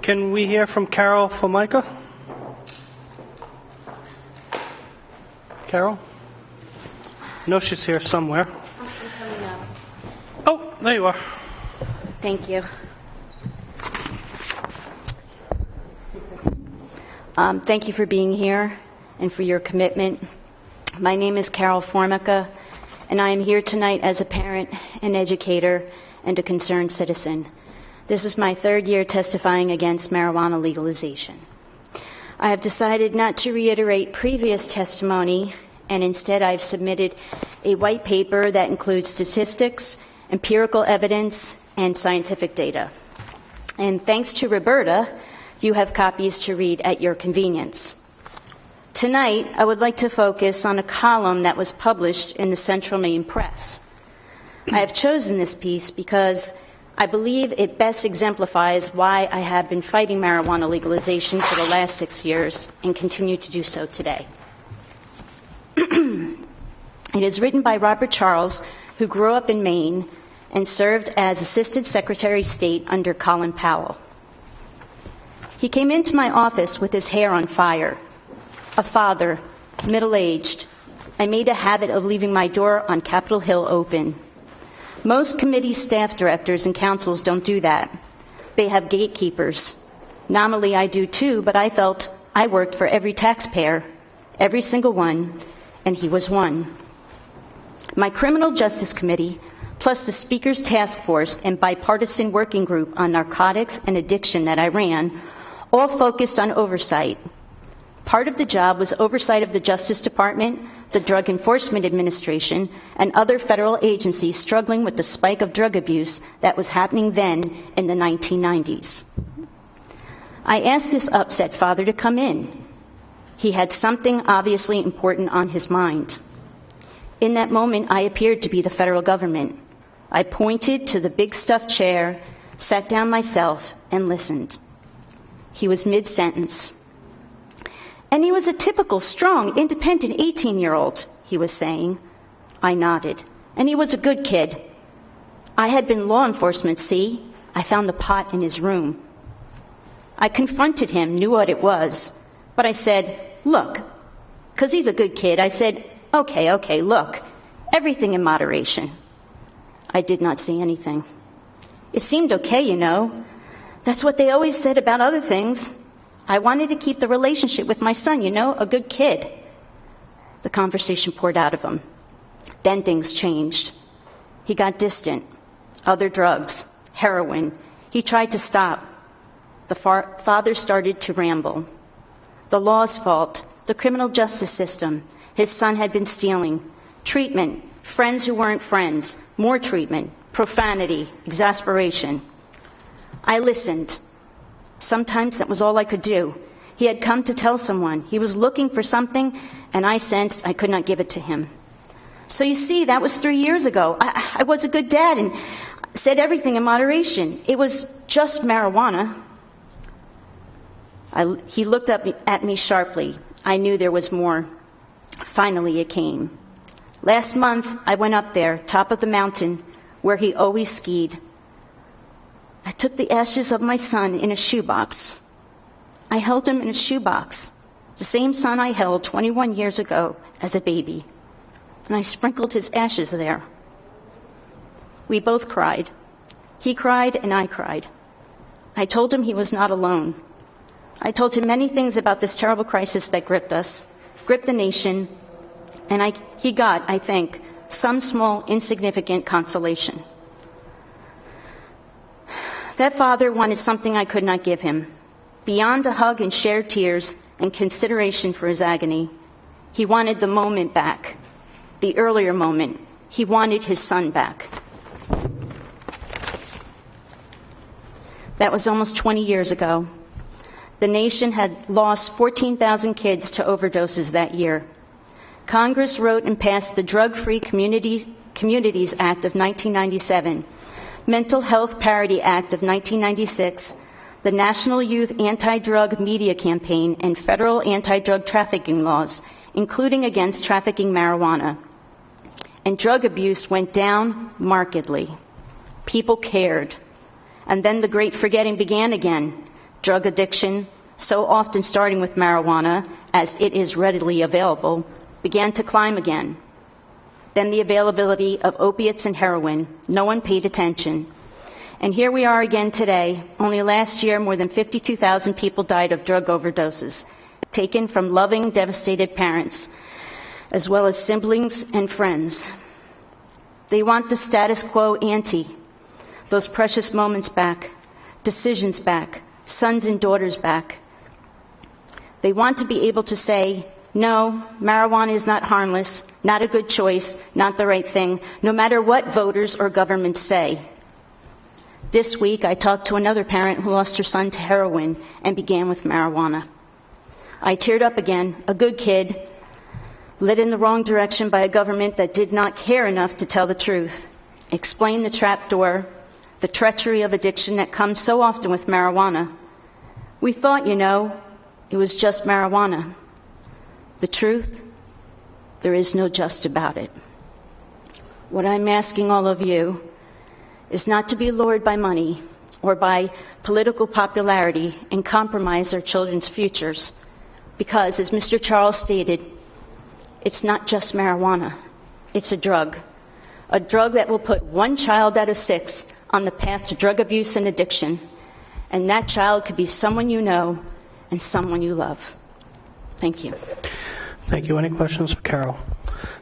Can we hear from Carol Formica? Carol? I know she's here somewhere. I'm coming up. Oh, there you are. Thank you. Thank you for being here and for your commitment. My name is Carol Formica, and I am here tonight as a parent, an educator, and a concerned citizen. This is my third year testifying against marijuana legalization. I have decided not to reiterate previous testimony, and instead I've submitted a white paper that includes statistics, empirical evidence, and scientific data. And thanks to Roberta, you have copies to read at your convenience. Tonight, I would like to focus on a column that was published in the Central Maine Press. I have chosen this piece because I believe it best exemplifies why I have been fighting marijuana legalization for the last 6 years and continue to do so today. It is written by Robert Charles, who grew up in Maine and served as Assistant Secretary of State under Colin Powell. He came into my office with his hair on fire. A father, middle-aged. I made a habit of leaving my door on Capitol Hill open. Most committee staff directors and councils don't do that. They have gatekeepers. Nominally, I do too, but I felt I worked for every taxpayer, every single one, and he was one. My Criminal Justice Committee, plus the Speaker's Task Force and bipartisan working group on narcotics and addiction that I ran, all focused on oversight. Part of the job was oversight of the Justice Department, the Drug Enforcement Administration, and other federal agencies struggling with the spike of drug abuse that was happening then in the 1990s. I asked this upset father to come in. He had something obviously important on his mind. In that moment, I appeared to be the federal government. I pointed to the big stuffed chair, sat down myself, and listened. He was mid-sentence. And he was a typical, strong, independent 18-year-old, he was saying. I nodded. And he was a good kid. I had been law enforcement, see? I found the pot in his room. I confronted him, knew what it was. But I said, look, because he's a good kid, I said, okay, look, everything in moderation. I did not say anything. It seemed okay, you know. That's what they always said about other things. I wanted to keep the relationship with my son, you know, a good kid. The conversation poured out of him. Then things changed. He got distant. Other drugs, heroin. He tried to stop. The father started to ramble. The law's fault, the criminal justice system. His son had been stealing. Treatment, friends who weren't friends, more treatment, profanity, exasperation. I listened. Sometimes that was all I could do. He had come to tell someone. He was looking for something, and I sensed I could not give it to him. So you see, that was 3 years ago. I was a good dad and said everything in moderation. It was just marijuana. He looked up at me sharply. I knew there was more. Finally, it came. Last month, I went up there, top of the mountain, where he always skied. I took the ashes of my son in a shoebox. I held him in a shoebox, the same son I held 21 years ago as a baby, and I sprinkled his ashes there. We both cried. He cried and I cried. I told him he was not alone. I told him many things about this terrible crisis that gripped us, gripped the nation, and he got, I think, some small, insignificant consolation. That father wanted something I could not give him. Beyond a hug and shared tears and consideration for his agony, he wanted the moment back, the earlier moment. He wanted his son back. That was almost 20 years ago. The nation had lost 14,000 kids to overdoses that year. Congress wrote and passed the Drug-Free Communities Act of 1997, Mental Health Parity Act of 1996, the National Youth Anti-Drug Media Campaign, and federal anti-drug trafficking laws, including against trafficking marijuana. And drug abuse went down markedly. People cared. And then the great forgetting began again. Drug addiction, so often starting with marijuana, as it is readily available, began to climb again. Then the availability of opiates and heroin, no one paid attention. And here we are again today. Only last year, more than 52,000 people died of drug overdoses, taken from loving, devastated parents, as well as siblings and friends. They want the status quo ante, those precious moments back, decisions back, sons and daughters back. They want to be able to say, no, marijuana is not harmless, not a good choice, not the right thing, no matter what voters or governments say. This week, I talked to another parent who lost her son to heroin and began with marijuana. I teared up again, a good kid, led in the wrong direction by a government that did not care enough to tell the truth, explain the trapdoor, the treachery of addiction that comes so often with marijuana. We thought, it was just marijuana. The truth, there is no just about it. What I'm asking all of you is not to be lured by money or by political popularity and compromise our children's futures, because, as Mr. Charles stated, it's not just marijuana, it's a drug that will put one child out of 6 on the path to drug abuse and addiction, and that child could be someone you know and someone you love. Thank you. Thank you. Any questions for Carol?